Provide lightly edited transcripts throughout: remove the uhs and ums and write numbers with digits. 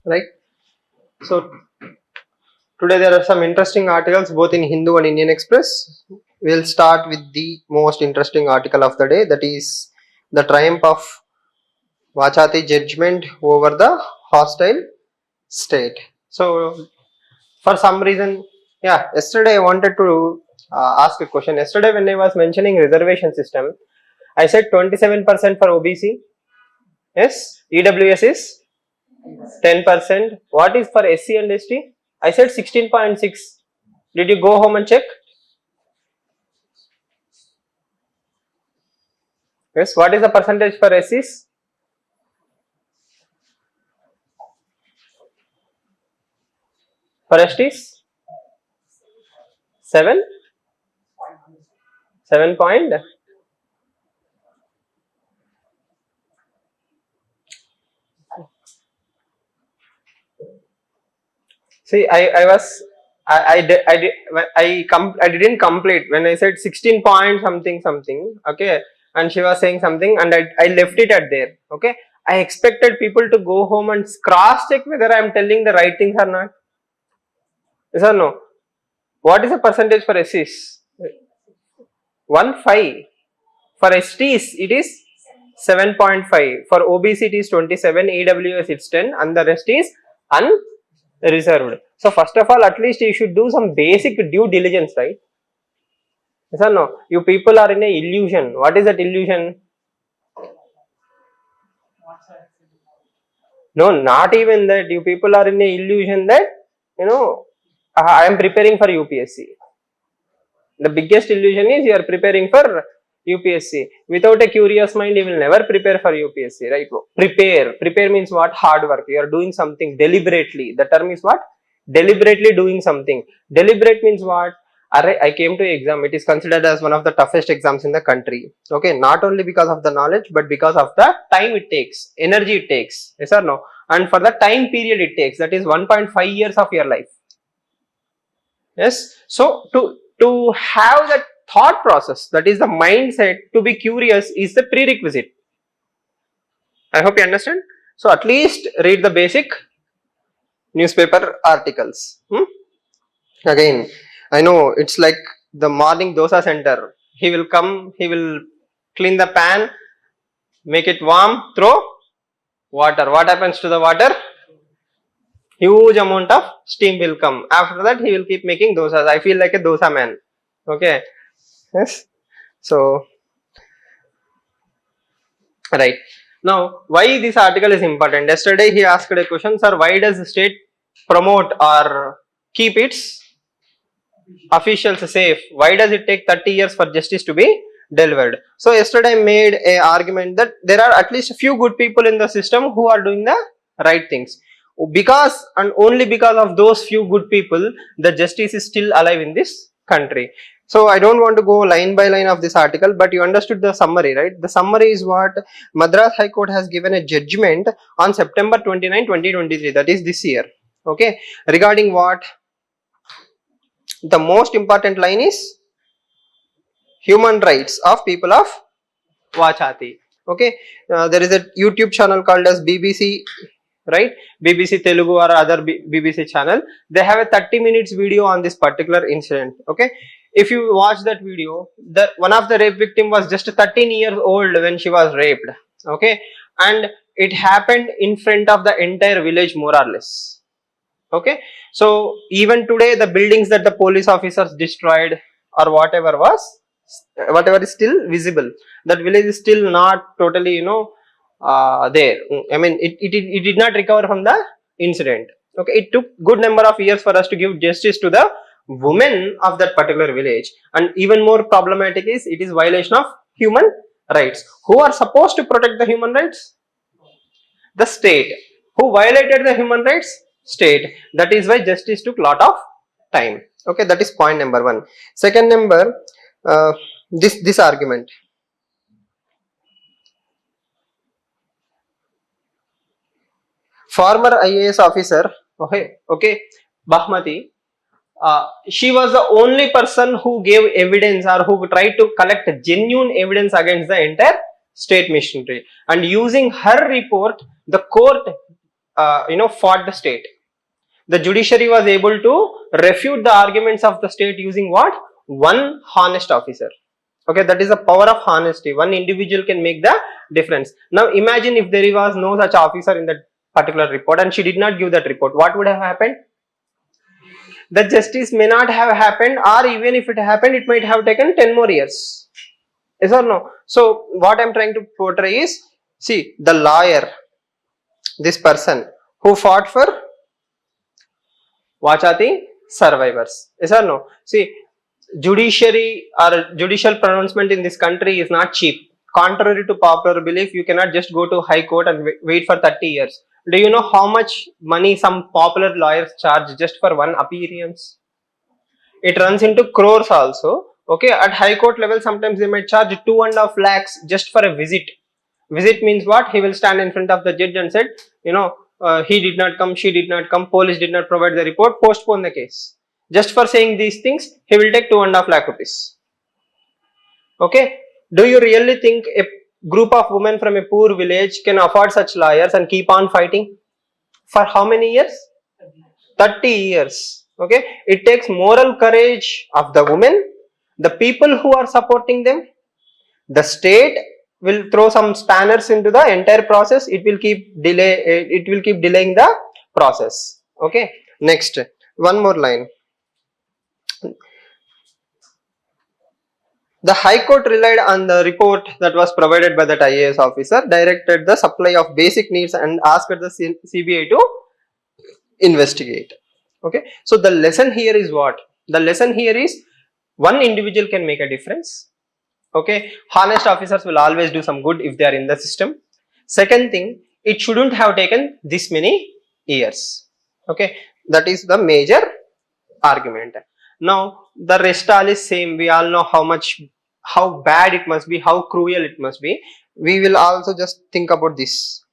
right? So today there are some interesting articles both in Hindu and Indian Express. We'll start with the most interesting article of the day, that is the triumph of Vachati judgment over the hostile state. So for some reason, yeah, yesterday I wanted to ask a question. Yesterday when I was mentioning reservation system, I said 27% for OBC. Yes, EWS is 10%. What is for SC and ST? I said 16.6. Did you go home and check? Yes, what is the percentage for SCs? For STs? 7? 7 point? See, I didn't complete when I said 16 point something, okay, and she was saying something and I left it at there, okay. I expected people to go home and cross check whether I am telling the right things or not. Yes or no? What is the percentage for SCs? 1.5. For STs it is 7.5. For OBC it is 27, EWS it's 10, and the rest is unreserved. So first of all, at least you should do some basic due diligence, right? Yes or no? You people are in a illusion. What is that illusion? No, not even that. You people are in a illusion that, you know, I am preparing for UPSC. The biggest illusion is you are preparing for UPSC. Without a curious mind, you will never prepare for UPSC, right? Prepare means what? Hard work. You are doing something deliberately. The term is what? Deliberately doing something. Deliberate means what? I came to exam. It is considered as one of the toughest exams in the country. Okay, not only because of the knowledge, but because of the time it takes, energy it takes. Yes or no? And for the time period it takes, that is 1.5 years of your life. Yes. So to have that thought process, that is the mindset to be curious, is the prerequisite. I hope you understand. So at least read the basic newspaper articles. Again, I know it's like the morning dosa center. He will come, he will clean the pan, make it warm, throw water. What happens to the water? Huge amount of steam will come. After that, he will keep making dosas. I feel like a dosa man. Okay. Yes. So, right. Now, why this article is important? Yesterday, he asked a question, sir, why does the state promote or keep its officials safe? Why does it take 30 years for justice to be delivered? So, yesterday I made a argument that there are at least a few good people in the system who are doing the right things. Because and only because of those few good people, the justice is still alive in this country. So I don't want to go line by line of this article, but you understood the summary, right? The summary is what Madras High Court has given a judgment on September 29, 2023, that is this year. Okay, regarding what? The most important line is human rights of people of Vachati. Okay, there is a YouTube channel called as BBC, right? BBC Telugu or other BBC channel. They have a 30 minutes video on this particular incident. Okay, if you watch that video, the one of the rape victim was just 13 years old when she was raped. Okay, and it happened in front of the entire village, more or less. Okay, so even today the buildings that the police officers destroyed or whatever is still visible. That village is still not totally, there. I mean, it did not recover from the incident. Okay, it took good number of years for us to give justice to the women of that particular village. And even more problematic is, it is violation of human rights. Who are supposed to protect the human rights? The state. Who violated the human rights? State. That is why justice took lot of time. Okay, that is point number one. Second number, this argument. Former IAS officer, okay, Bahmati, she was the only person who gave evidence or who tried to collect genuine evidence against the entire state machinery. And using her report, the court fought the state. The judiciary was able to refute the arguments of the state using what? One honest officer. Okay, that is the power of honesty. One individual can make the difference. Now imagine if there was no such officer in that particular report and she did not give that report, what would have happened? The justice may not have happened, or even if it happened, it might have taken 10 more years. Yes or no? So what I'm trying to portray is, see, the lawyer, this person who fought for Vachati survivors. Yes or no? See, judiciary or judicial pronouncement in this country is not cheap. Contrary to popular belief, you cannot just go to high court and wait for 30 years. Do you know how much money some popular lawyers charge just for one appearance? It runs into crores also. Okay, at high court level, sometimes they might charge 2.5 lakhs just for a visit. Visit means what? He will stand in front of the judge and said, he did not come, she did not come, police did not provide the report, postpone the case. Just for saying these things, he will take 2.5 lakh rupees. Okay, do you really think a group of women from a poor village can afford such lawyers and keep on fighting? For how many years? 30 years. Okay, it takes moral courage of the women, the people who are supporting them. The state will throw some spanners into the entire process. It will keep delaying the process. Okay, next, one more line. The High Court relied on the report that was provided by that IAS officer, directed the supply of basic needs and asked the CBI to investigate. Okay, so the lesson here is what? The lesson here is one individual can make a difference. Okay, honest officers will always do some good if they are in the system. Second thing, it shouldn't have taken this many years. Okay, that is the major argument. Now the rest all is same. We all know how bad it must be, how cruel it must be. We will also just think about this.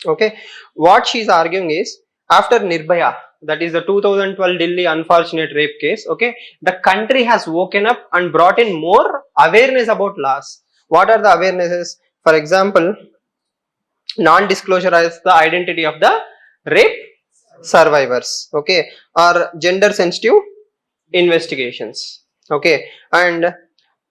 Okay, what she is arguing is, after Nirbhaya, that is the 2012 Delhi unfortunate rape case, okay, the country has woken up and brought in more awareness about laws. What are the awarenesses? For example, non-disclosure as the identity of the rape survivors, okay, or gender sensitive investigations, okay, and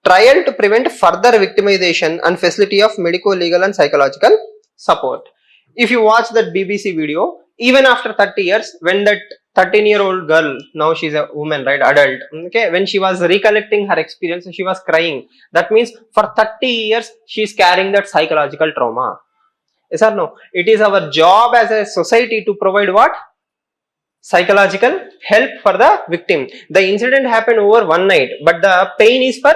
trial to prevent further victimization and facility of medical, legal and psychological support. If you watch that BBC video, even after 30 years, when that 13-year-old girl, now she's a woman, right, adult, okay, when she was recollecting her experience, she was crying. That means for 30 years, she's carrying that psychological trauma. Yes or no? It is our job as a society to provide what? Psychological help for the victim. The incident happened over one night, but the pain is for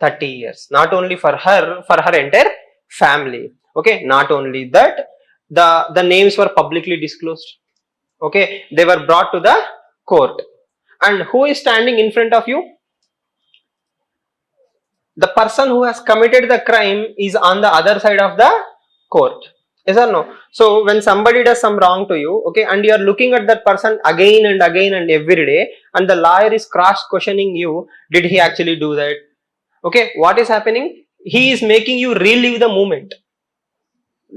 30 years. Not only for her entire family. Okay, not only that, the names were publicly disclosed. Okay, they were brought to the court. And who is standing in front of you? The person who has committed the crime is on the other side of the court. Yes or no? So when somebody does some wrong to you, okay, and you are looking at that person again and again and every day, and the lawyer is cross questioning you, did he actually do that? Okay, what is happening? He is making you relive the moment.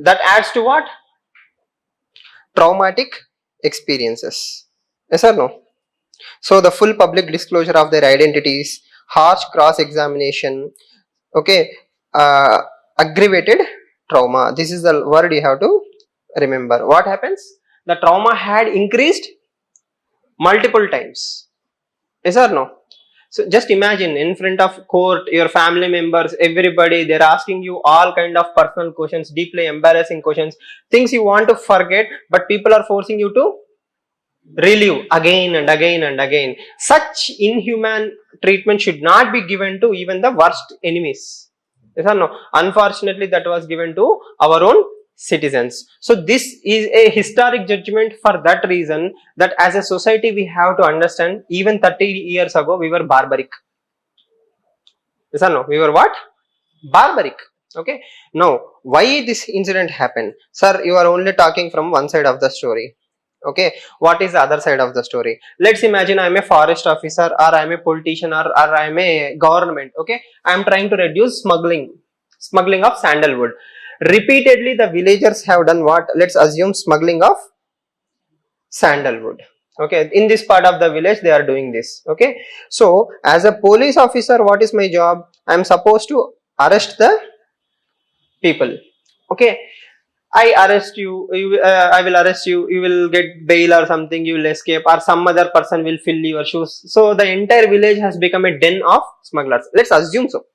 That adds to what? Traumatic experiences. Yes or no? So the full public disclosure of their identities, harsh cross-examination, okay, aggravated trauma. This is the word you have to remember. What happens? The trauma had increased multiple times. Yes or no? So just imagine in front of court, your family members, everybody, they're asking you all kind of personal questions, deeply embarrassing questions, things you want to forget, but people are forcing you to relive again and again and again. Such inhuman treatment should not be given to even the worst enemies. Yes or no? Unfortunately, that was given to our own citizens. So this is a historic judgment for that reason, that as a society we have to understand, even 30 years ago we were barbaric. Yes or no? We were what? Barbaric. Okay. Now, why this incident happened? Sir, you are only talking from one side of the story. Okay, what is the other side of the story? Let's imagine I am a forest officer, or I am a politician, or I am a government. Okay, I am trying to reduce smuggling of sandalwood. Repeatedly the villagers have done what? Let's assume smuggling of sandalwood. Okay, in this part of the village they are doing this. Okay, so as a police officer, what is my job? I am supposed to arrest the people. Okay, I arrest you, I will arrest you, you will get bail or something, you will escape, or some other person will fill your shoes. So the entire village has become a den of smugglers. Let's assume so.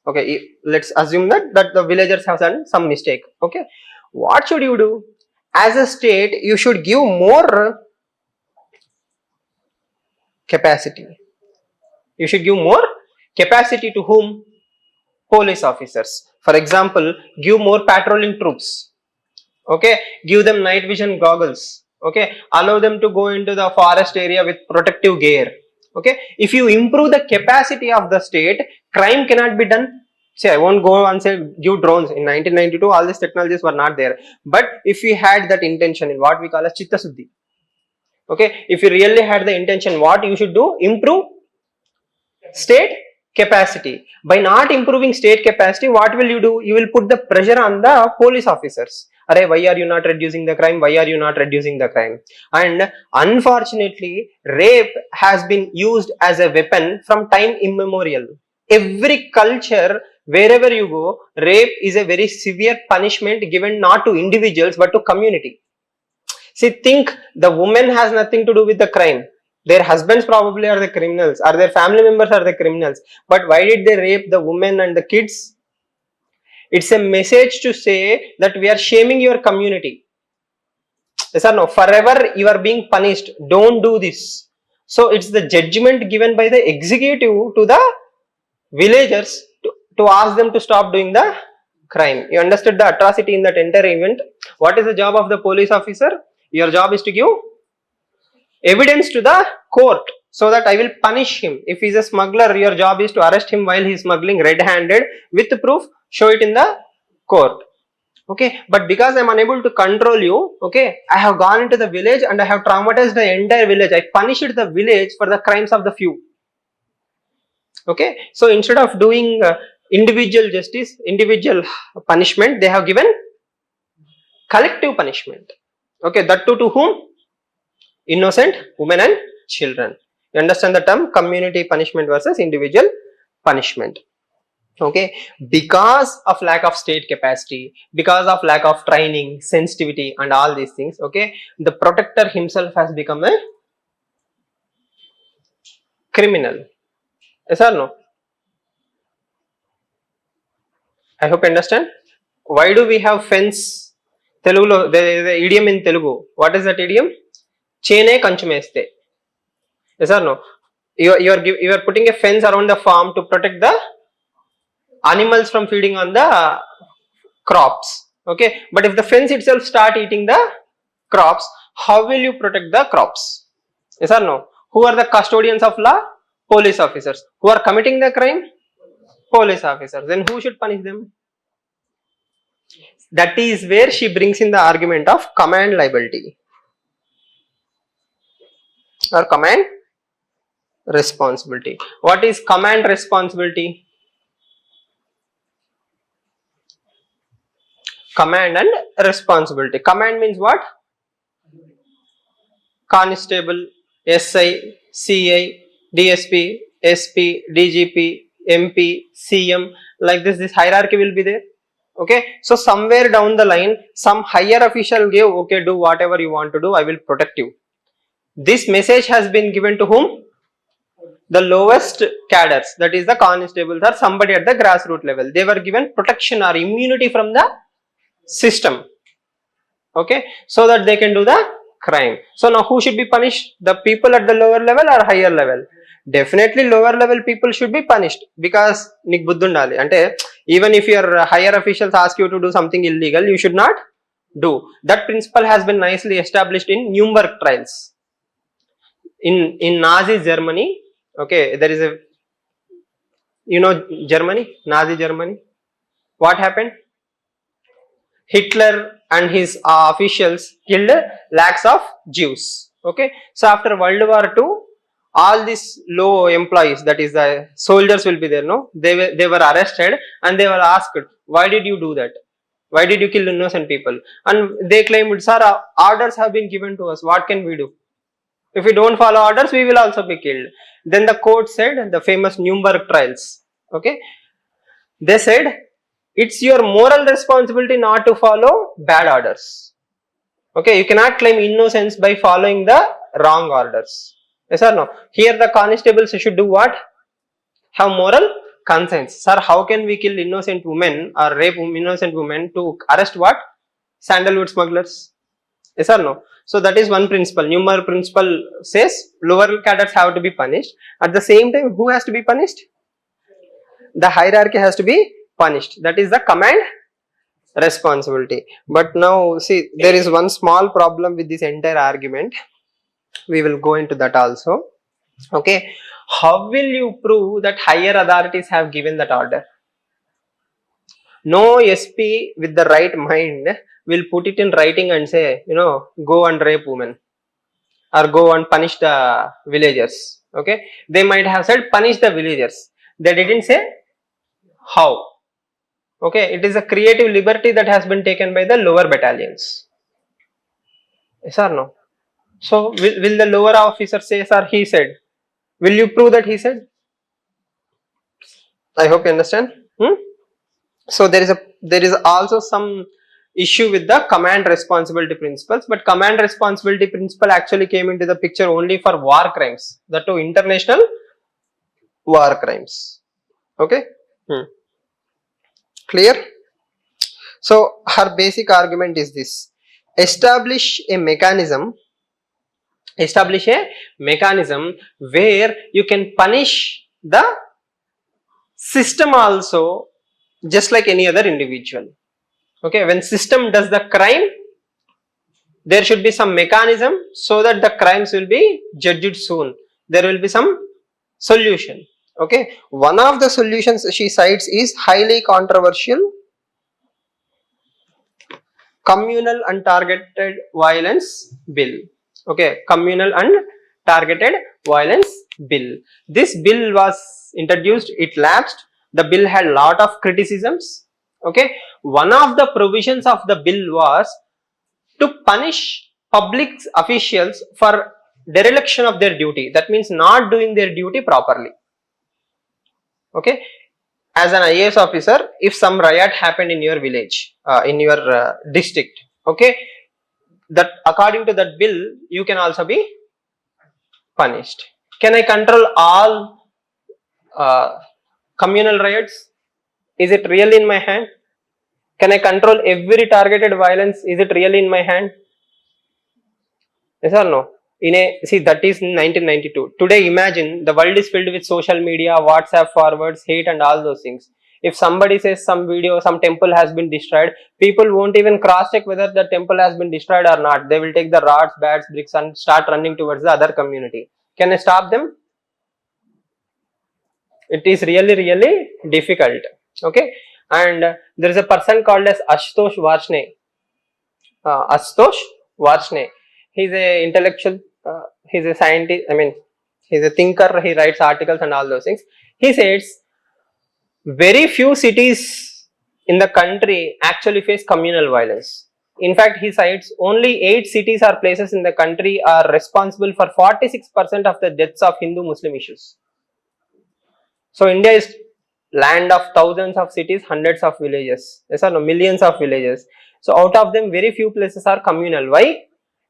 Okay, let's assume that the villagers have done some mistake. Okay, what should you do? As a state, you should give more capacity. You should give more capacity to whom? Police officers. For example, give more patrolling troops. Okay, give them night vision goggles. Okay, allow them to go into the forest area with protective gear. Okay, if you improve the capacity of the state, crime cannot be done. See, I won't go and say give drones. In 1992 all these technologies were not there, but if we had that intention, in what we call as chitta suddhi, okay, if you really had the intention, what you should do? Improve state capacity. By not improving state capacity, what will you do? You will put the pressure on the police officers. Array, why are you not reducing the crime? Why are you not reducing the crime? And unfortunately, rape has been used as a weapon from time immemorial. Every culture, wherever you go, rape is a very severe punishment given not to individuals but to community. See, think the woman has nothing to do with the crime. Their husbands probably are the criminals, or their family members are the criminals. But why did they rape the women and the kids? It's a message to say that we are shaming your community. Yes or no? Forever you are being punished. Don't do this. So it's the judgment given by the executive to the villagers to ask them to stop doing the crime. You understood the atrocity in that entire event? What is the job of the police officer? Your job is to give evidence to the court so that I will punish him. If he is a smuggler, your job is to arrest him while he is smuggling red-handed with proof, show it in the court. Okay, but because I am unable to control you, okay, I have gone into the village and I have traumatized the entire village. I punished the village for the crimes of the few. Okay, so instead of doing individual justice, individual punishment, they have given collective punishment. Okay, that too to whom? Innocent women and children. You understand the term community punishment versus individual punishment. Okay, because of lack of state capacity, because of lack of training, sensitivity and all these things, okay, the protector himself has become a criminal. Yes or no? I hope you understand. Why do we have fence? Telugu, there is an idiom in Telugu. What is that idiom? Chene kanchumeste. Yes or no? You are putting a fence around the farm to protect the animals from feeding on the crops. Okay, but if the fence itself start eating the crops, how will you protect the crops? Yes or no? Who are the custodians of law? Police officers. Who are committing the crime? Police officers. Then who should punish them? That is where she brings in the argument of command liability or command responsibility. What is command responsibility? Command and responsibility. Command means what? Constable, SI, CI, DSP, SP, DGP, MP, CM, like this hierarchy will be there. Okay, so somewhere down the line, some higher official gave, okay, do whatever you want to do, I will protect you. This message has been given to whom? The lowest cadres, that is the constables or somebody at the grassroots level. They were given protection or immunity from the system. Okay, so that they can do the crime. So now who should be punished? The people at the lower level or higher level? Definitely lower level people should be punished, because nik buddundali ante even if your higher officials ask you to do something illegal, you should not do. That principle has been nicely established in Nuremberg trials. In Nazi Germany, okay, there is a, you know, Germany, Nazi Germany. What happened? Hitler and his officials killed lakhs of Jews. Okay, so after World War II, all these low employees, that is the soldiers will be there, no? They were arrested and they were asked, why did you do that? Why did you kill innocent people? And they claimed, sir, orders have been given to us. What can we do? If we don't follow orders, we will also be killed. Then the court said, the famous Nuremberg trials. Okay, they said it's your moral responsibility not to follow bad orders. Okay, you cannot claim innocence by following the wrong orders. Yes or no? Here the constables should do what? Have moral conscience. Sir, how can we kill innocent women or rape innocent women to arrest what? Sandalwood smugglers. Yes or no? So that is one principle. Nuremberg principle says lower cadets have to be punished. At the same time, who has to be punished? The hierarchy has to be punished. That is the command responsibility. But now see, there is one small problem with this entire argument. We will go into that also. Okay, how will you prove that higher authorities have given that order? No SP with the right mind will put it in writing and say, go and rape women or go and punish the villagers. Okay, they might have said punish the villagers. They didn't say how. Okay, it is a creative liberty that has been taken by the lower battalions. Yes or no? So will the lower officer say, sir, he said? Will you prove that he said? I hope you understand. So there is also some issue with the command responsibility principles, but command responsibility principle actually came into the picture only for war crimes, that too international war crimes. Okay. Clear? So her basic argument is this: establish a mechanism where you can punish the system also just like any other individual. Okay, when system does the crime, there should be some mechanism so that the crimes will be judged soon. There will be some solution. Okay, one of the solutions she cites is highly controversial communal and targeted violence bill. Okay, communal and targeted violence bill. This bill was introduced, it lapsed. The bill had lot of criticisms. Okay, one of the provisions of the bill was to punish public officials for dereliction of their duty. That means not doing their duty properly. Okay, as an IAS officer, if some riot happened in your village, in your district, okay, that according to that bill, you can also be punished. Can I control all communal riots? Is it really in my hand? Can I control every targeted violence? Is it really in my hand? Yes or no? See, that is 1992. Today, imagine the world is filled with social media, WhatsApp forwards, hate, and all those things. If somebody says some video, some temple has been destroyed, people won't even cross check whether the temple has been destroyed or not. They will take the rods, bats, bricks, and start running towards the other community. Can I stop them? It is really, really difficult. Okay, and there is a person called as Ashutosh Varshney. He's a intellectual. He's a scientist. I mean, he's a thinker. He writes articles and all those things. He says very few cities in the country actually face communal violence. In fact, he cites only 8 cities or places in the country are responsible for 46% of the deaths of Hindu-Muslim issues. So India is land of thousands of cities, hundreds of villages. Yes or no? Millions of villages. So out of them, very few places are communal. Why?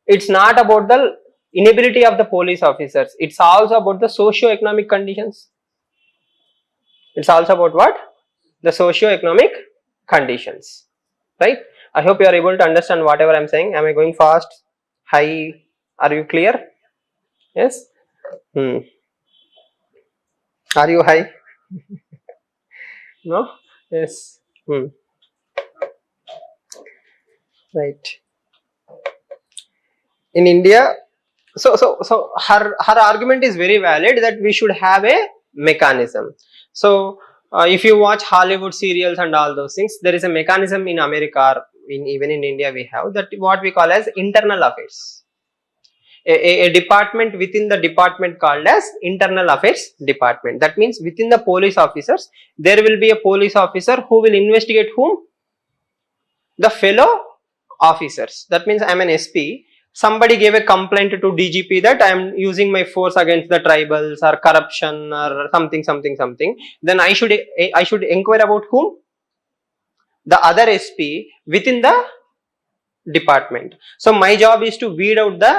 It's not about the inability of the police officers. It's also about the socio-economic conditions. It's also about what? The socio-economic conditions. Right? I hope you are able to understand whatever I am saying. Am I going fast? High? Are you clear? Yes? Are you high? No? Yes. Right. In India, so her argument is very valid that we should have a mechanism. So if you watch Hollywood serials and all those things, there is a mechanism in America or even in India we have that what we call as internal affairs. A department within the department called as internal affairs department. That means within the police officers, there will be a police officer who will investigate whom? the fellow officers. That means I am an SP. Somebody gave a complaint to DGP that I am using my force against the tribals or corruption or something. Then I should inquire about whom? The other SP within the department. So my job is to weed out the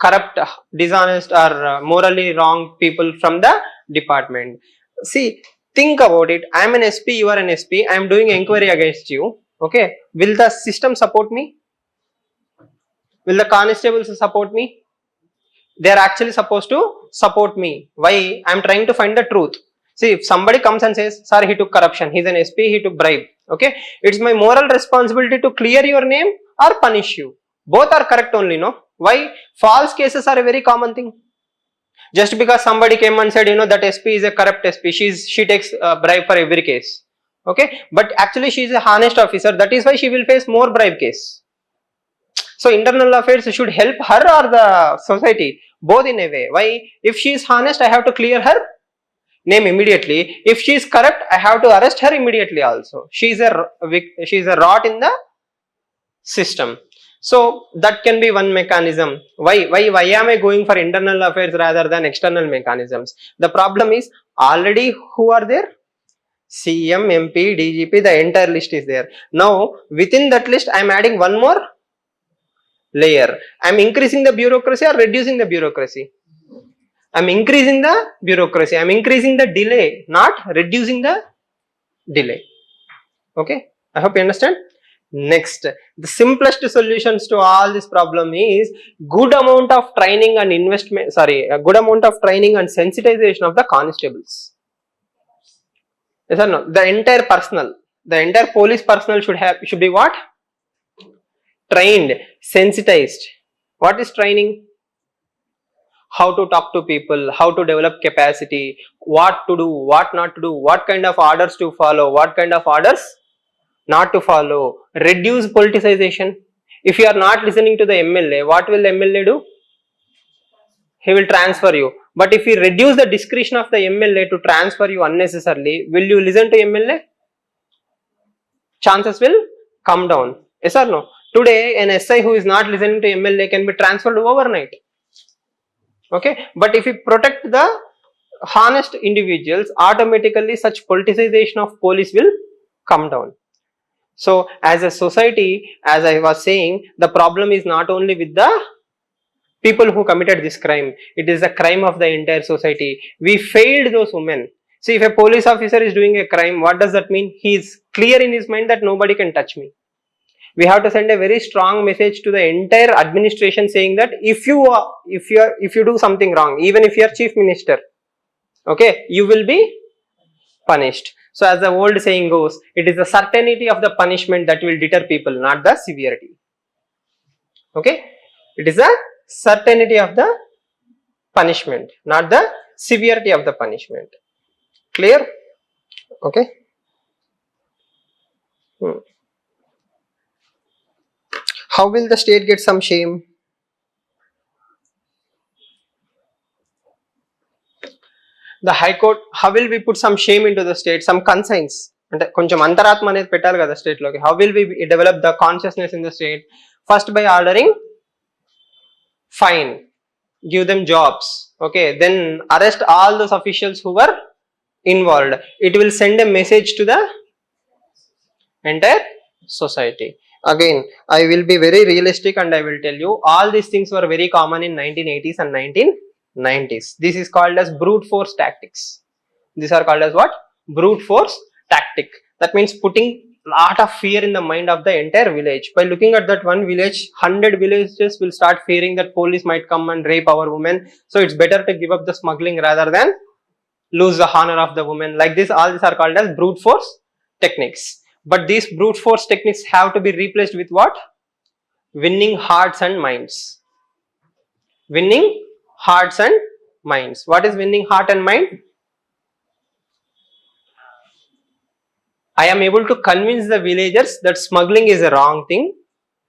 corrupt, dishonest or morally wrong people from the department. See, think about it. I am an SP, you are an SP. I am doing inquiry against you. Okay, will the system support me? Will the constables support me? They are actually supposed to support me. Why? I am trying to find the truth. See, if somebody comes and says, sir, he took corruption, he's an SP, he took bribe. Okay, it's my moral responsibility to clear your name or punish you. Both are correct only, no? Why? False cases are a very common thing. Just because somebody came and said, that SP is a corrupt SP, she takes bribe for every case. Okay, but actually she is a honest officer. That is why she will face more bribe case. So internal affairs should help her or the society, both in a way. Why? If she is honest, I have to clear her name immediately. If she is corrupt, I have to arrest her immediately also. She is a rot in the system. So that can be one mechanism. Why am I going for internal affairs rather than external mechanisms? The problem is already who are there? CM, MP, DGP, the entire list is there. Now within that list I am adding one more layer. I am increasing the bureaucracy or reducing the bureaucracy? I am increasing the bureaucracy. I am increasing the delay, not reducing the delay. Okay, I hope you understand. Next, the simplest solutions to all this problem is good amount of training and investment. A good amount of training and sensitization of the constables. Yes or no? The entire personnel, the entire police personnel should be what? Trained, sensitized. What is training? How to talk to people, how to develop capacity, what to do, what not to do, what kind of orders to follow, what kind of orders not to follow. Reduce politicization. If you are not listening to the MLA, what will the MLA do? He will transfer you. But if you reduce the discretion of the MLA to transfer you unnecessarily, will you listen to MLA? Chances will come down. Yes or no? Today, an SI who is not listening to MLA can be transferred overnight. Okay, but if we protect the honest individuals, automatically such politicization of police will come down. So as a society, as I was saying, the problem is not only with the people who committed this crime, it is a crime of the entire society. We failed those women. See, if a police officer is doing a crime, what does that mean? He is clear in his mind that nobody can touch me. We have to send a very strong message to the entire administration saying that if you do something wrong, even if you are chief minister, okay, you will be punished. So as the old saying goes, it is the certainty of the punishment that will deter people, not the severity. Okay, it is the certainty of the punishment, not the severity of the punishment. Clear? Okay. How will the state get some shame? The High Court, how will we put some shame into the state? Some conscience. అంటే కొంచెం అంతరాత్మ అనేది పెట్టాలి కదా state లోకి. How will we develop the consciousness in the state? First by ordering fine, give them jobs, okay, then arrest all those officials who were involved. It will send a message to the entire society. Again, I will be very realistic and I will tell you all these things were very common in 1980s and 1990s. This is called as brute force tactics. These are called as what? Brute force tactic. That means putting lot of fear in the mind of the entire village. By looking at that one village, 100 villages will start fearing that police might come and rape our women. So it's better to give up the smuggling rather than lose the honor of the woman. Like this, all these are called as brute force techniques. But these brute force techniques have to be replaced with what? Winning hearts and minds. Winning hearts and minds. What is winning heart and mind? I am able to convince the villagers that smuggling is a wrong thing.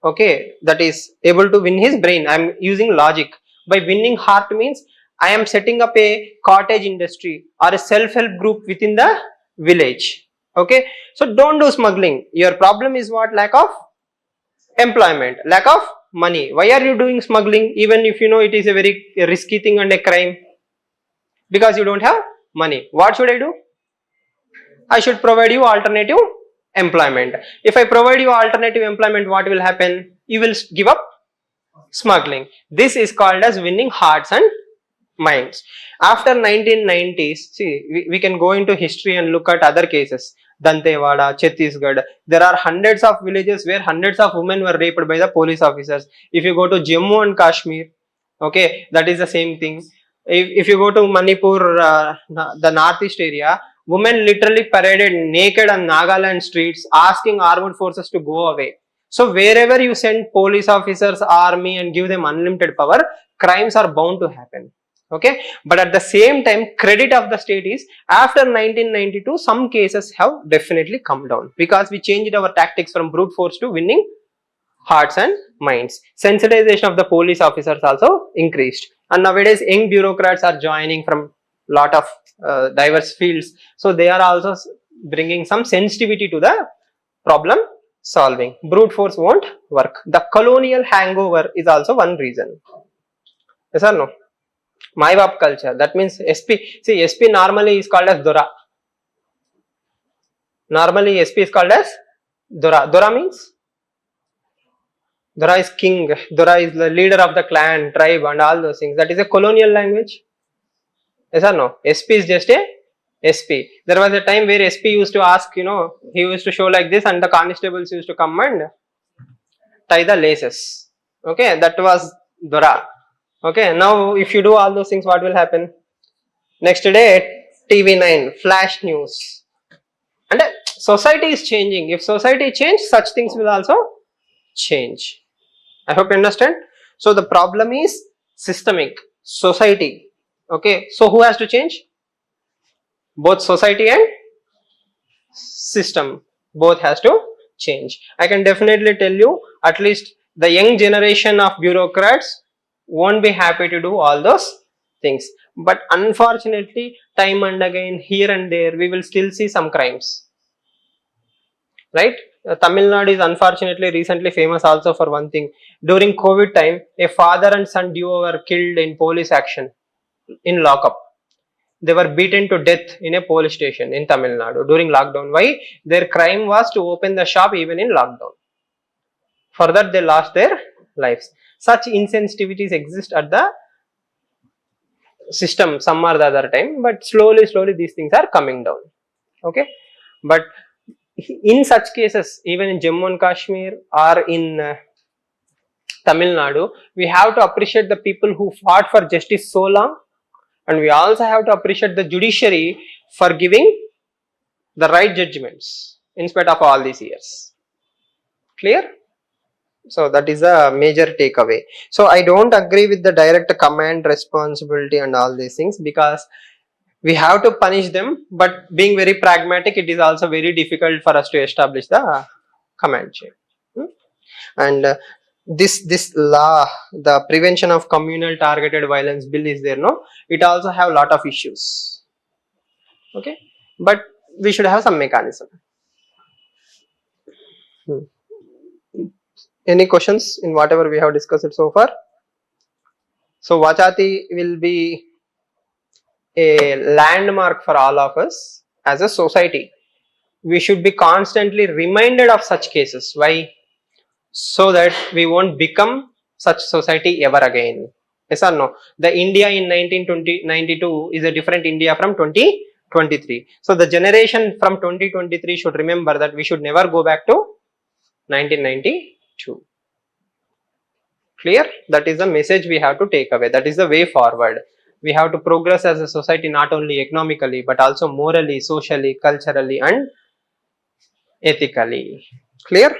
Okay, that is able to win his brain. I am using logic. By winning heart means I am setting up a cottage industry or a self-help group within the village. Okay, so don't do smuggling. Your problem is what? Lack of Employment, lack of money. Why are you doing smuggling even if you know it is a very risky thing and a crime? Because you don't have money. What should I do? I should provide you alternative employment. If I provide you alternative employment, what will happen? You will give up smuggling. This is called as winning hearts and minds. After 1990s, see, we can go into history and look at other cases. Dantewada, Chhattisgarh. There are hundreds of villages where hundreds of women were raped by the police officers. If you go to Jammu and Kashmir, okay, that is the same thing. If you go to Manipur, the northeast area, women literally paraded naked on Nagaland streets asking armed forces to go away. So wherever you send police officers, army and give them unlimited power, crimes are bound to happen. Okay, but at the same time, credit of the state is after 1992, some cases have definitely come down because we changed our tactics from brute force to winning hearts and minds. Sensitization of the police officers also increased, and nowadays young bureaucrats are joining from lot of diverse fields, so they are also bringing some sensitivity to the problem solving. Brute force won't work. The colonial hangover is also one reason. Yes or no? My Bap culture, that means SP. See, SP normally is called as Dora. Normally SP is called as Dora. Dora means Dora is king. Dora is the leader of the clan, tribe, and all those things. That is a colonial language. Yes or no? SP is just a SP. There was a time where SP used to ask, he used to show like this, and the constables used to come and tie the laces. Okay, that was Dora. Okay, now if you do all those things, what will happen? Next day, TV9, flash news. And society is changing. If society changes, such things will also change. I hope you understand. So the problem is systemic, society. Okay, so who has to change? Both society and system, both has to change. I can definitely tell you, at least the young generation of bureaucrats won't be happy to do all those things. But unfortunately, time and again, here and there, we will still see some crimes. Right? Tamil Nadu is unfortunately recently famous also for one thing. During COVID time, a father and son duo were killed in police action in lockup. They were beaten to death in a police station in Tamil Nadu during lockdown. Why? Their crime was to open the shop even in lockdown. For that, they lost their lives. Such insensitivities exist at the system some or the other time, but slowly these things are coming down. Okay, but in such cases, even in Jammu and Kashmir or in Tamil Nadu, we have to appreciate the people who fought for justice so long, and we also have to appreciate the judiciary for giving the right judgments in spite of all these years. Clear? So that is a major takeaway. So I don't agree with the direct command responsibility and all these things, because we have to punish them, but being very pragmatic, it is also very difficult for us to establish the command chain. And this law, the prevention of communal targeted violence bill is there, no? It also have a lot of issues. Okay, but we should have some mechanism. Any questions in whatever we have discussed so far? So Vachati will be a landmark for all of us as a society. We should be constantly reminded of such cases. Why? So that we won't become such society ever again. Yes or no? The India in 1992 is a different India from 2023. So the generation from 2023 should remember that we should never go back to 1992. Clear? That is the message we have to take away. That is the way forward. We have to progress as a society, not only economically, but also morally, socially, culturally, and ethically. Clear?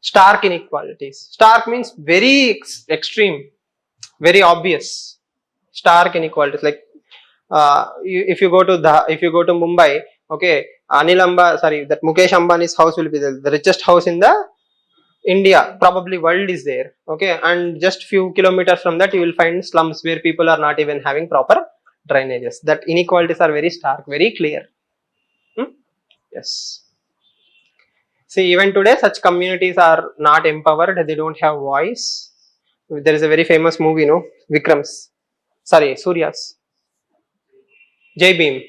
Stark inequalities. Stark means very extreme, very obvious. Stark inequalities. Like if you go to Mumbai, okay, that Mukesh Ambani's house will be the richest house in the India, probably world is there. Okay, and just few kilometers from that, you will find slums where people are not even having proper drainages. That inequalities are very stark, very clear. Yes. See, even today, such communities are not empowered. They don't have voice. There is a very famous movie, no, Vikram's, sorry, Surya's Jai Bhim.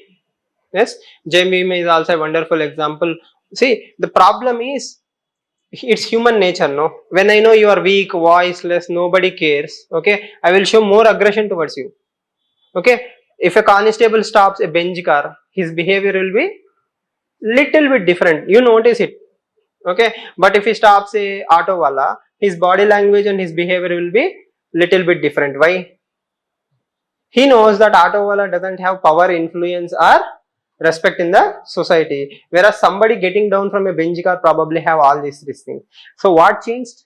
Yes, Jai Bhim is also a wonderful example. See, the problem is it's human nature, no. When I know you are weak, voiceless, nobody cares. Okay, I will show more aggression towards you. Okay, if a constable stops a bench car, his behavior will be little bit different. You notice it. Okay, but if he stops a auto wala, his body language and his behavior will be little bit different. Why? He knows that auto wala doesn't have power, influence or respect in the society, whereas somebody getting down from a bench car probably have all these things. So what changed?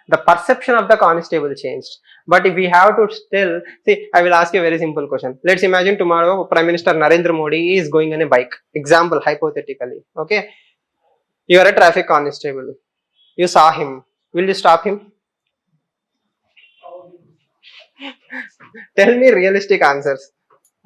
The perception of the constable changed. But if we have to still see, I will ask you a very simple question. Let's imagine tomorrow Prime Minister Narendra Modi is going on a bike, example, hypothetically. Okay, you are a traffic constable, you saw him, will you stop him? Tell me realistic answers.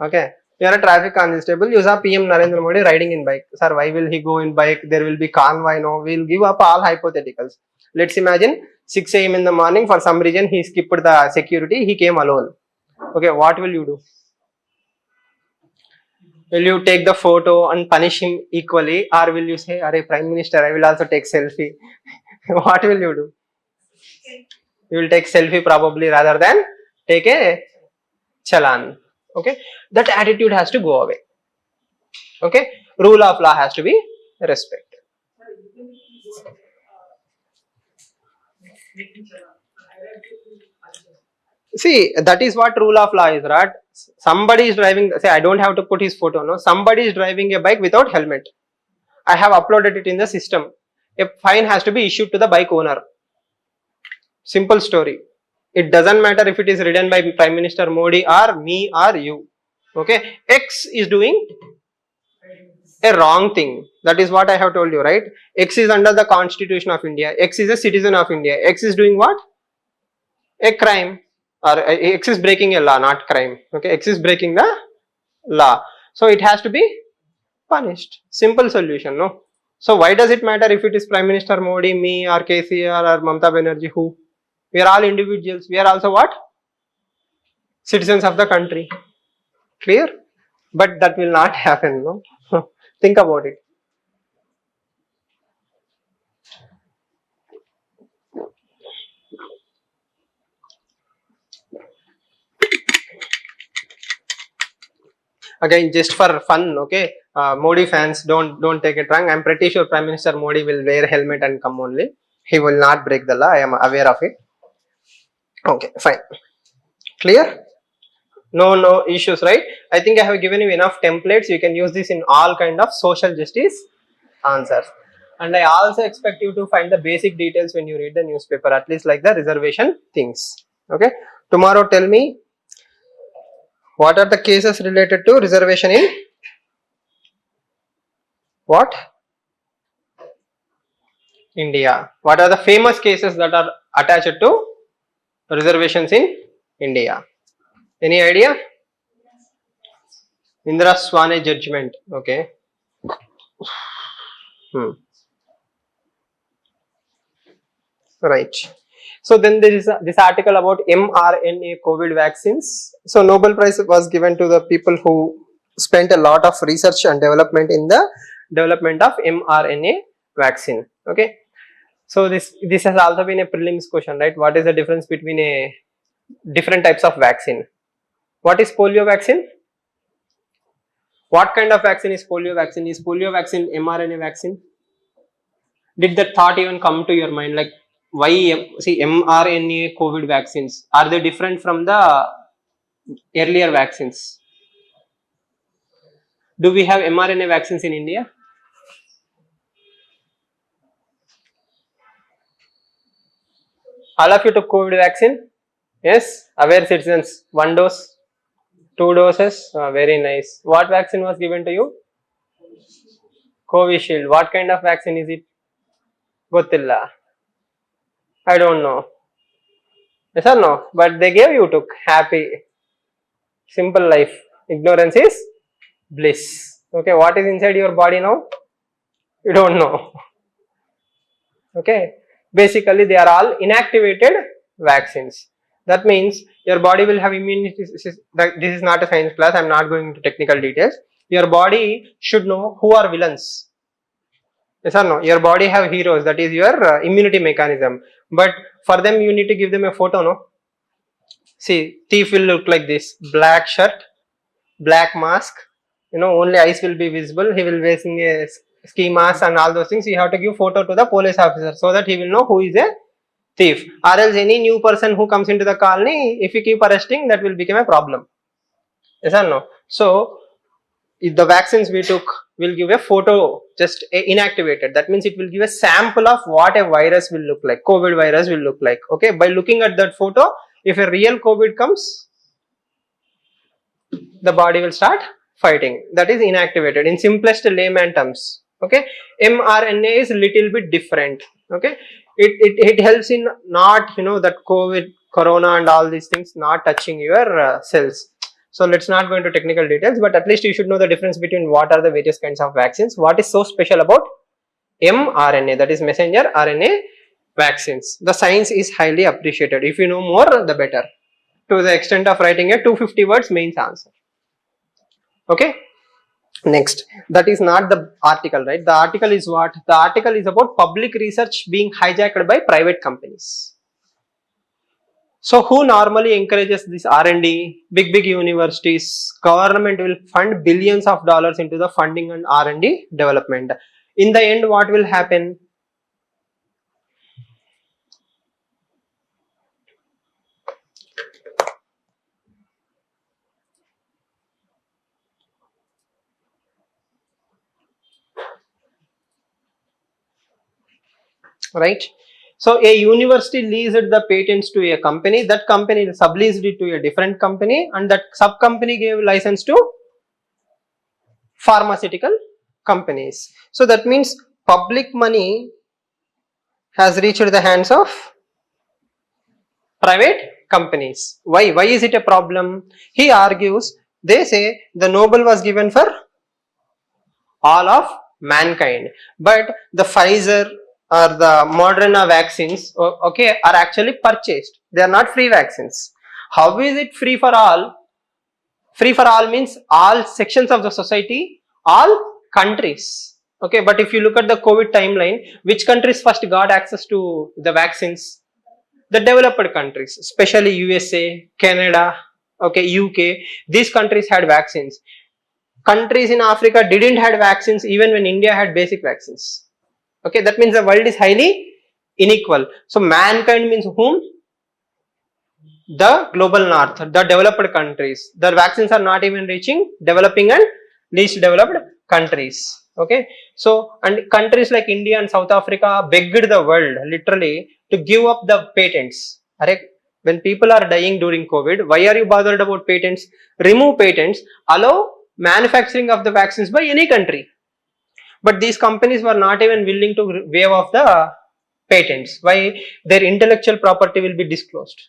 Okay, you are a traffic constable, you saw PM Narendra Modi riding in bike. Sir, why will he go in bike? There will be convoy. No, we'll give up all hypotheticals. Let's imagine 6 a.m. in the morning, for some reason he skipped the security, he came alone. Okay, what will you do? Will you take the photo and punish him equally, or will you say, "Arey Prime Minister, I will also take selfie"? What will you do? You will take selfie probably rather than take a challan. Okay, that attitude has to go away. Okay, rule of law has to be respected. See, that is what rule of law is, right? Somebody is driving, say, I don't have to put his photo, no. Somebody is driving a bike without helmet. I have uploaded it in the system. A fine has to be issued to the bike owner. Simple story. It doesn't matter if it is written by Prime Minister Modi or me or you. Okay, X is doing a wrong thing. That is what I have told you, right? X is under the Constitution of India. X is a citizen of India. X is doing what? A crime. Or X is breaking a law, not crime. Okay, X is breaking the law. So it has to be punished. Simple solution, no? So why does it matter if it is Prime Minister Modi, me or KCR or Mamata Banerjee, who? We are all individuals. We are also what? Citizens of the country. Clear? But that will not happen, no? Think about it. Again, just for fun, okay? Modi fans, don't take it wrong. I'm pretty sure Prime Minister Modi will wear helmet and come only. He will not break the law. I am aware of it. Okay, fine. Clear? No issues, right? I think I have given you enough templates. You can use this in all kind of social justice answers. And I also expect you to find the basic details when you read the newspaper, at least like the reservation things. Okay. Tomorrow, tell me, what are the cases related to reservation in what? India. What are the famous cases that are attached to reservations in India? Any idea? Indra Swane judgment. Okay. Right. So then there is this article about mRNA COVID vaccines. So Nobel Prize was given to the people who spent a lot of research and development in the development of mRNA vaccine. Okay. So this has also been a prelims question, right? What is the difference between a different types of vaccine? What is polio vaccine? What kind of vaccine is polio vaccine? Is polio vaccine mRNA vaccine? Did that thought even come to your mind, like why see mRNA COVID vaccines, are they different from the earlier vaccines? Do we have mRNA vaccines in India? All of you took COVID vaccine? Yes, aware citizens. 1 dose, 2 doses. Very nice. What vaccine was given to you? Covishield. What kind of vaccine is it? Gottilla. I don't know. Yes or no? But they gave, you took. Happy. Simple life. Ignorance is bliss. Okay, what is inside your body now? You don't know. Okay, basically they are all inactivated vaccines. That means your body will have immunity. This is not a science class. I'm not going into technical details. Your body should know who are villains. Yes or no? Your body have heroes. That is your immunity mechanism. But for them, you need to give them a photo. No, see, thief will look like this: black shirt, black mask. Only eyes will be visible. He will wearing a ski mask and all those things. You have to give photo to the police officer so that he will know who is a thief. Or else any new person who comes into the colony, if you keep arresting, that will become a problem. Yes or no? So if the vaccines we took will give a photo just inactivated. That means it will give a sample of what a virus will look like. COVID virus will look like. Okay, by looking at that photo, if a real COVID comes, the body will start fighting. That is inactivated in simplest layman terms. Okay, mRNA is little bit different. Okay, it helps in not that COVID, corona and all these things not touching your cells. So let's not go into technical details, but at least you should know the difference between what are the various kinds of vaccines. What is so special about mRNA, that is messenger RNA vaccines. The science is highly appreciated. If you know more, the better. To the extent of writing a 250 words mains answer. Okay, next, that is not the article, right? The article is what? The article is about public research being hijacked by private companies. So who normally encourages this R&D? Big universities. Government will fund billions of dollars into the funding and R&D development. In the end, what will happen? Right? So a university leased the patents to a company, that company subleased it to a different company, and that sub company gave license to pharmaceutical companies. So that means public money has reached the hands of private companies. Why? Why is it a problem? He argues, they say the Nobel was given for all of mankind, but the Pfizer or the Moderna vaccines, okay, are actually purchased. They are not free vaccines. How is it free for all? Free for all means all sections of the society, all countries. Okay, but if you look at the COVID timeline, which countries first got access to the vaccines? The developed countries, especially USA, Canada, okay, UK. These countries had vaccines. Countries in Africa didn't had vaccines even when India had basic vaccines. Okay, that means the world is highly unequal. So mankind means whom? The global north, the developed countries. Their vaccines are not even reaching developing and least developed countries. Okay, so and countries like India and South Africa begged the world literally to give up the patents. When people are dying during COVID, why are you bothered about patents? Remove patents, allow manufacturing of the vaccines by any country. But these companies were not even willing to waive off the patents. Why? Their intellectual property will be disclosed.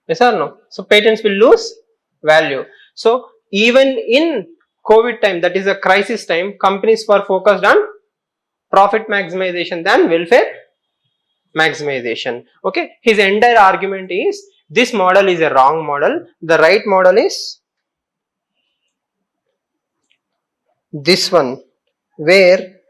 Yes or no? So patents will lose value. So even in COVID time, that is a crisis time, companies were focused on profit maximization than welfare maximization. Okay, his entire argument is this model is a wrong model. The right model is this one, where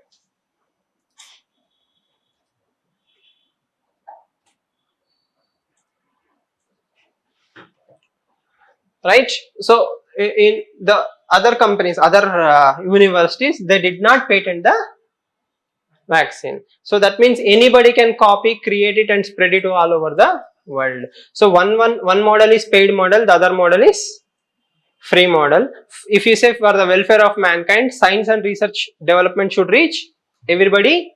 right. So in the other companies, other universities, they did not patent the vaccine. So that means anybody can copy, create it and spread it all over the world. So one model is paid model, the other model is free model. If you say for the welfare of mankind, science and research development should reach everybody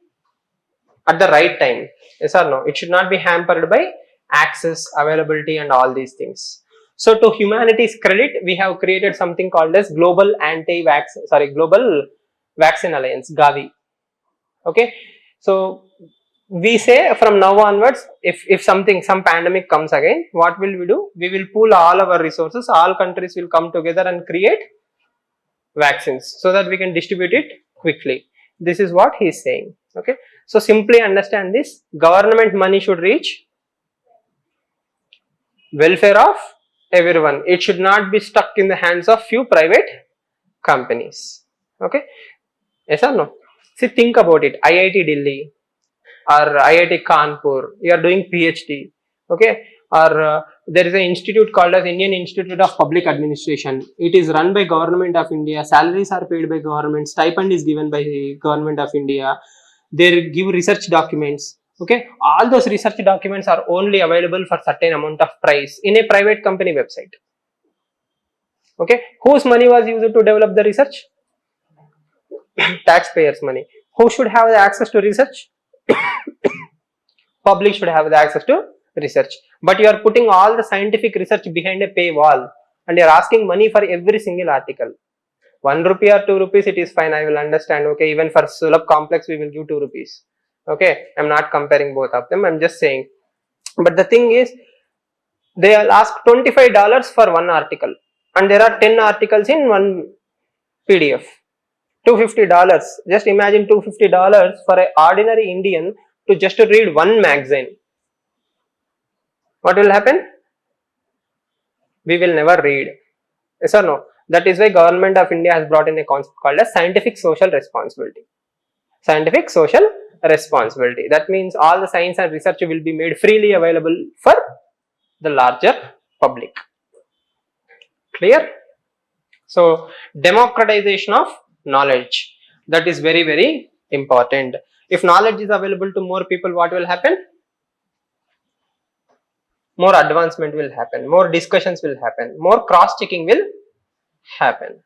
at the right time. Yes or no? It should not be hampered by access, availability and all these things. So to humanity's credit, we have created something called as Global Vaccine Alliance, Gavi. Okay, so we say from now onwards, if some pandemic comes again, what will we do? We will pool all our resources, all countries will come together and create vaccines so that we can distribute it quickly. This is what he is saying. Okay, so simply understand this: government money should reach welfare of everyone. It should not be stuck in the hands of few private companies. Okay, yes or no? See, think about it. IIT Delhi or IIT Kanpur, you are doing PhD, okay, or there is an institute called as Indian Institute of Public Administration. It is run by Government of India. Salaries are paid by government. Stipend is given by Government of India. They give research documents. Okay, all those research documents are only available for certain amount of price in a private company website. Okay, whose money was used to develop the research? Taxpayers' money. Who should have the access to research? Public should have the access to research. But you are putting all the scientific research behind a paywall, and you are asking money for every single article. 1 rupee or 2 rupees, it is fine, I will understand. Okay, even for Sulabh complex we will give 2 rupees. Okay, I'm not comparing both of them, I'm just saying. But the thing is, they will ask $25 for one article, and there are 10 articles in one PDF. $250. Just imagine $250 for an ordinary Indian to just read one magazine. What will happen? We will never read. Yes or no? That is why Government of India has brought in a concept called as scientific social responsibility. Scientific social responsibility. That means all the science and research will be made freely available for the larger public. Clear? So, democratization of knowledge. That is very, very important. If knowledge is available to more people, what will happen? More advancement will happen, more discussions will happen, more cross checking will happen.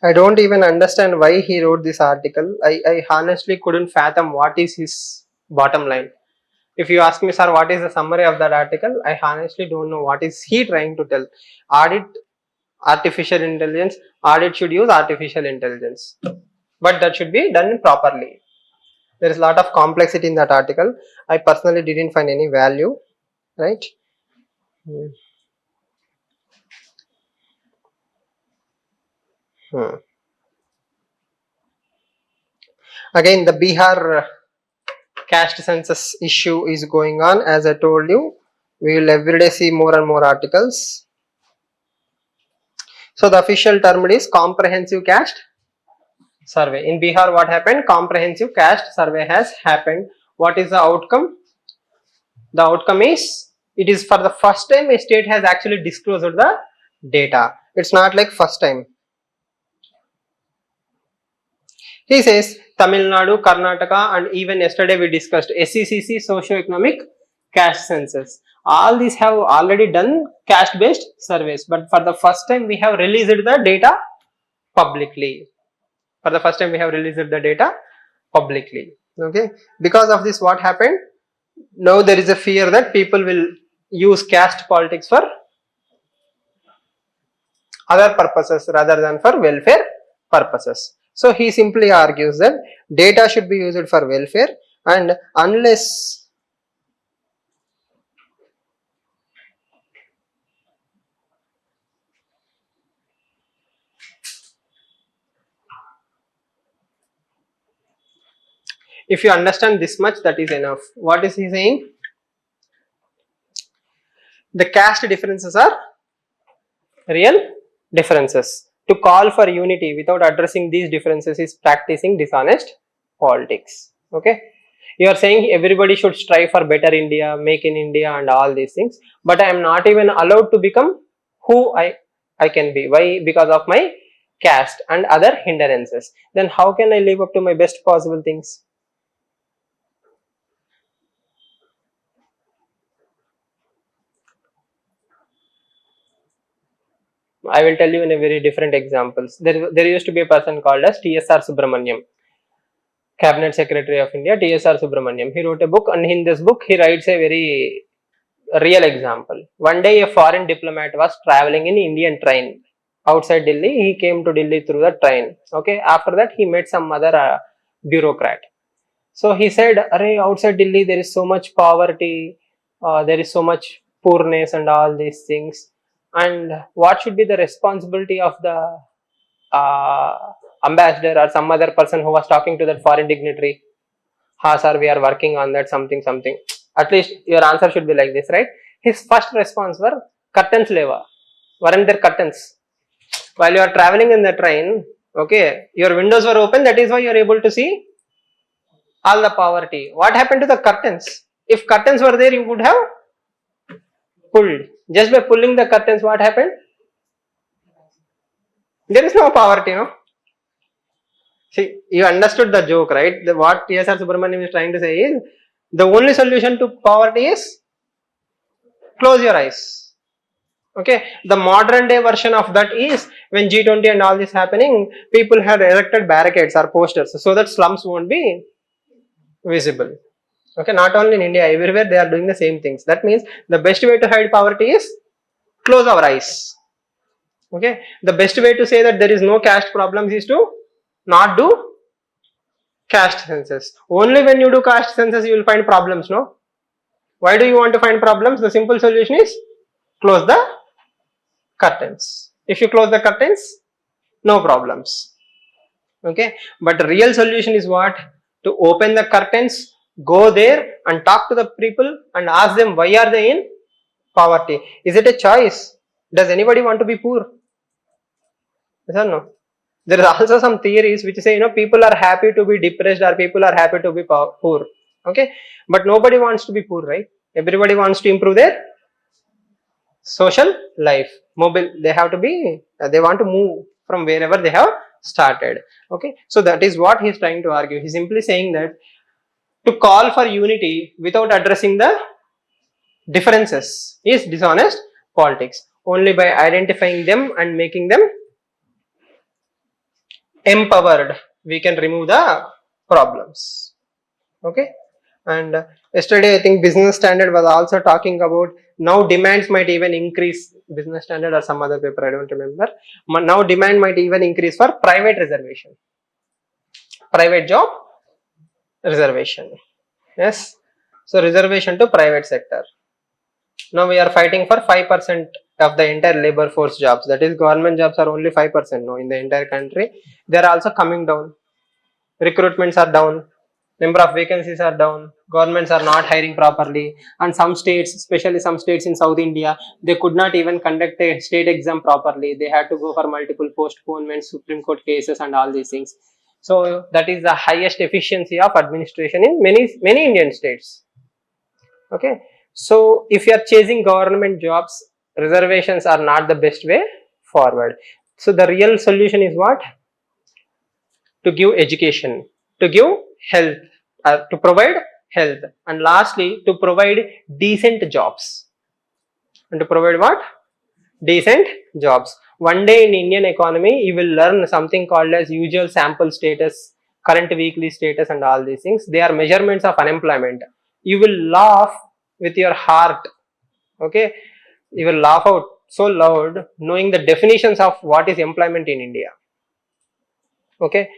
I don't even understand why he wrote this article. I honestly couldn't fathom what is his bottom line. If you ask me, sir, what is the summary of that article, I honestly don't know what is he trying to tell. Audit artificial intelligence, audit should use artificial intelligence, but that should be done properly. There is a lot of complexity in that article. I personally didn't find any value, right? Hmm. Again, the Bihar caste census issue is going on. As I told you, we will every day see more and more articles. So the official term is comprehensive caste survey. In Bihar, what happened? Comprehensive caste survey has happened. What is the outcome? The outcome is, it is for the first time a state has actually disclosed the data. It's not like first time. He says Tamil Nadu, Karnataka, and even yesterday we discussed SECC, socio-economic caste census. All these have already done caste based surveys, but for the first time we have released the data publicly. For the first time we have released the data publicly. Okay, because of this, what happened? Now there is a fear that people will use caste politics for other purposes rather than for welfare purposes. So he simply argues that data should be used for welfare, and unless if you understand this much, that is enough. What is he saying? The caste differences are real differences. To call for unity without addressing these differences is practicing dishonest politics. Okay, you are saying everybody should strive for better India, make in India, and all these things, but I am not even allowed to become who I can be. Why? Because of my caste and other hindrances. Then how can I live up to my best possible things? I will tell you in a very different examples. There used to be a person called as TSR Subramaniam, Cabinet Secretary of India, TSR Subramaniam. He wrote a book, and in this book he writes a very real example. One day a foreign diplomat was traveling in Indian train outside Delhi. He came to Delhi through the train. Okay, after that he met some other bureaucrat. So he said, "Arey, outside Delhi there is so much poverty, there is so much poorness and all these things. And what should be the responsibility of the ambassador or some other person who was talking to that foreign dignitary? Ha sir, we are working on that, something. At least your answer should be like this, right? His first response were, curtains leva. Weren't there curtains? While you are traveling in the train, okay, your windows were open, that is why you are able to see all the poverty. What happened to the curtains? If curtains were there, you would have pulled. Just by pulling the curtains, what happened? There is no poverty, no? See, you understood the joke, right? What T.S.R. Subramaniam is trying to say is, the only solution to poverty is close your eyes. Okay, the modern day version of that is, when G20 and all this happening, people had erected barricades or posters so that slums won't be visible. Okay, not only in India, everywhere they are doing the same things. That means the best way to hide poverty is close our eyes. Okay, the best way to say that there is no caste problems is to not do caste census. Only when you do caste census you will find problems, no? Why do you want to find problems? The simple solution is close the curtains. If you close the curtains, no problems. Okay, but real solution is what? To open the curtains, go there and talk to the people and ask them why are they in poverty. Is it a choice? Does anybody want to be poor? Yes or no? There is also some theories which say, people are happy to be depressed or people are happy to be poor. Okay, but nobody wants to be poor, right? Everybody wants to improve their social life. They have to be, they want to move from wherever they have started. Okay, so that is what he is trying to argue. He is simply saying that to call for unity without addressing the differences is dishonest politics. Only by identifying them and making them empowered, we can remove the problems. Okay, and yesterday I think business standard was also talking about now demands might even increase. Business standard or some other paper, I don't remember. Now demand might even increase for private reservation, private job reservation. Yes, so reservation to private sector. Now we are fighting for 5% of the entire labor force jobs. That is, government jobs are only 5% now in the entire country. They are also coming down. Recruitments are down. Number of vacancies are down. Governments are not hiring properly. And some states, especially some states in South India, they could not even conduct a state exam properly. They had to go for multiple postponements, Supreme Court cases and all these things. So that is the highest efficiency of administration in many Indian states. Okay. So if you are chasing government jobs, reservations are not the best way forward. So the real solution is what? To give education, to give health, to provide health, and lastly to provide decent jobs. And to provide what? Decent jobs. One day in Indian economy, you will learn something called as usual sample status, current weekly status and all these things. They are measurements of unemployment. You will laugh with your heart. Okay, you will laugh out so loud knowing the definitions of what is employment in India. Okay,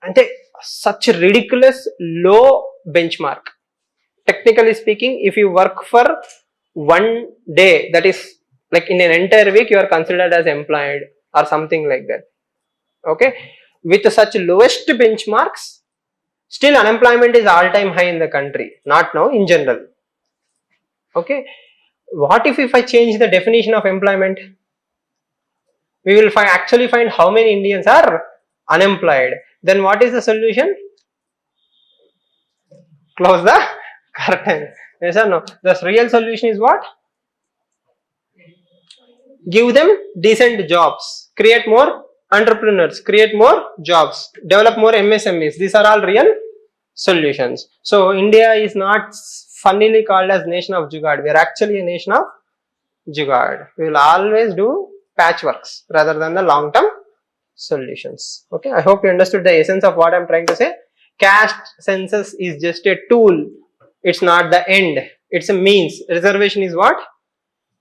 and such a ridiculous low benchmark. Technically speaking, if you work for one day, that is like in an entire week, you are considered as employed or something like that. Okay, with such lowest benchmarks, still unemployment is all-time high in the country. Not now, in general. Okay, what if I change the definition of employment? We will actually find how many Indians are unemployed. Then what is the solution? Close the curtain. Yes or no? The real solution is what? Give them decent jobs, create more entrepreneurs, create more jobs, develop more MSMEs. These are all real solutions. So India is not funnily called as nation of jugaad. We are actually a nation of jugaad. We will always do patchworks rather than the long-term solutions. Okay, I hope you understood the essence of what I am trying to say. Caste census is just a tool. It's not the end. It's a means. Reservation is what?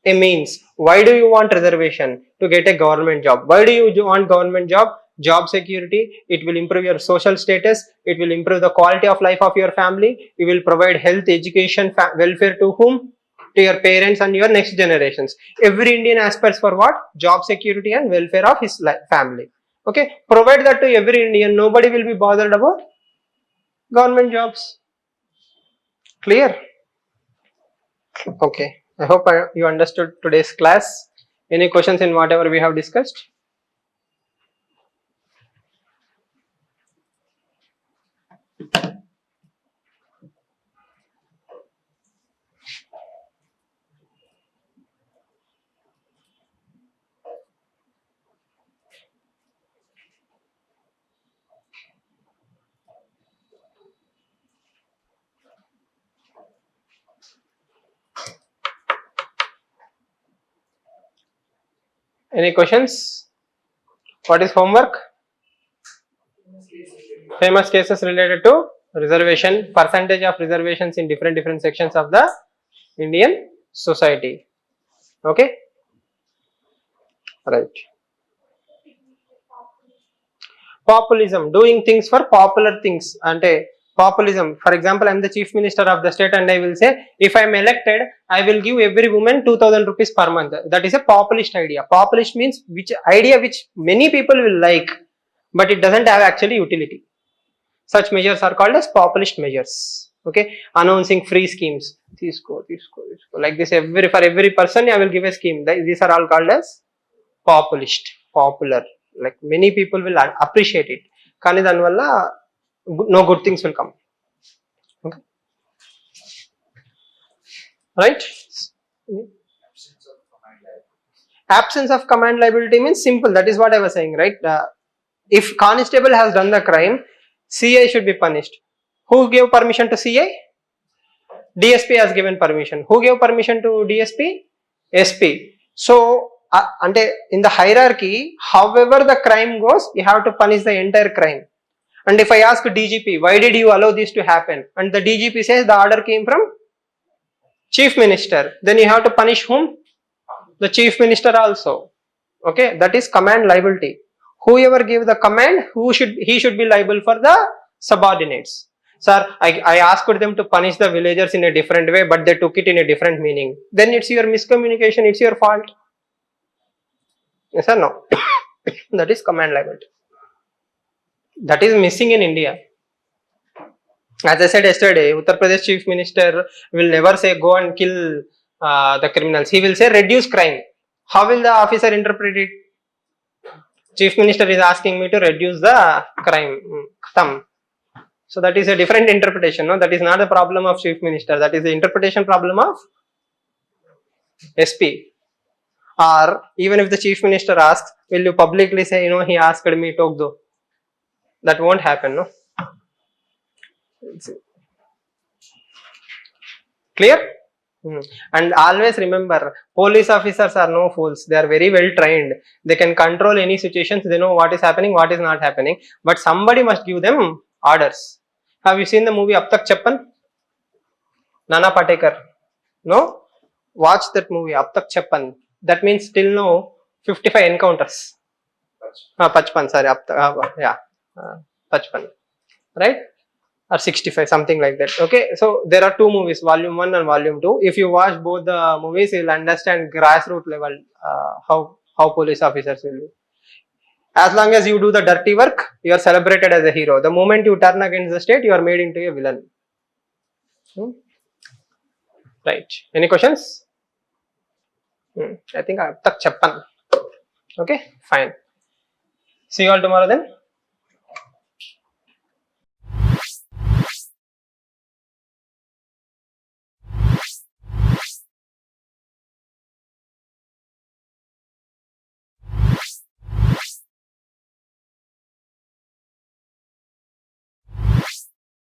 A means. Why do you want reservation? To get a government job. Why do you want government job? Job security. It will improve your social status. It will improve the quality of life of your family. You will provide health, education, welfare to whom? to your parents and your next generations. Every Indian aspires for what? Job security and welfare of his family. Okay, provide that to every Indian. Nobody will be bothered about government jobs. Clear? Okay, I hope you understood today's class. Any questions in whatever we have discussed? Any questions? What is homework? Famous cases related to reservation, percentage of reservations in different sections of the Indian society. Okay, right. Populism, doing things for popular things. Ante populism. For example, I am the chief minister of the state and I will say, if I am elected, I will give every woman 2000 rupees per month. That is a populist idea. Populist means which idea which many people will like, but it doesn't have actually utility. Such measures are called as populist measures. Okay, announcing free schemes. Teesko. Like this, for every person, I will give a scheme. These are all called as populist, popular. Like many people will appreciate it. Kani danvalla no good things will come. Okay, right? Absence of command liability means simple. That is what I was saying, right? If constable has done the crime, CI should be punished. Who gave permission to CI? DSP has given permission. Who gave permission to DSP? SP. So, in the hierarchy, however the crime goes, you have to punish the entire crime. And if I ask DGP, why did you allow this to happen? And the DGP says the order came from Chief Minister. Then you have to punish whom? The Chief Minister also. Okay, that is command liability. Whoever gave the command, he should be liable for the subordinates. Sir, I asked them to punish the villagers in a different way, but they took it in a different meaning. Then it's your miscommunication, it's your fault. Yes or no? That is command liability. That is missing in India. As I said yesterday, Uttar Pradesh Chief Minister will never say go and kill the criminals. He will say reduce crime. How will the officer interpret it? Chief Minister is asking me to reduce the crime. Khatam. So that is a different interpretation. No, that is not the problem of Chief Minister. That is the interpretation problem of SP. Or even if the Chief Minister asks, will you publicly say, he asked me to do? That won't happen, no? Clear? And always remember, police officers are no fools. They are very well trained. They can control any situations. They know what is happening, what is not happening. But somebody must give them orders. Have you seen the movie Ab Tak Chappan? Nana Patekar. No? Watch that movie Ab Tak Chappan. That means till now 55 encounters. Pachpan, sorry. Pachpan. Right? Or 65, something like that. Okay, so there are two movies, volume 1 and volume 2. If you watch both the movies, you will understand grassroots level how police officers will be. As long as you do the dirty work, you are celebrated as a hero. The moment you turn against the state, you are made into a villain. Right. Any questions? I think I've tak chappan. Okay, fine. See you all tomorrow then.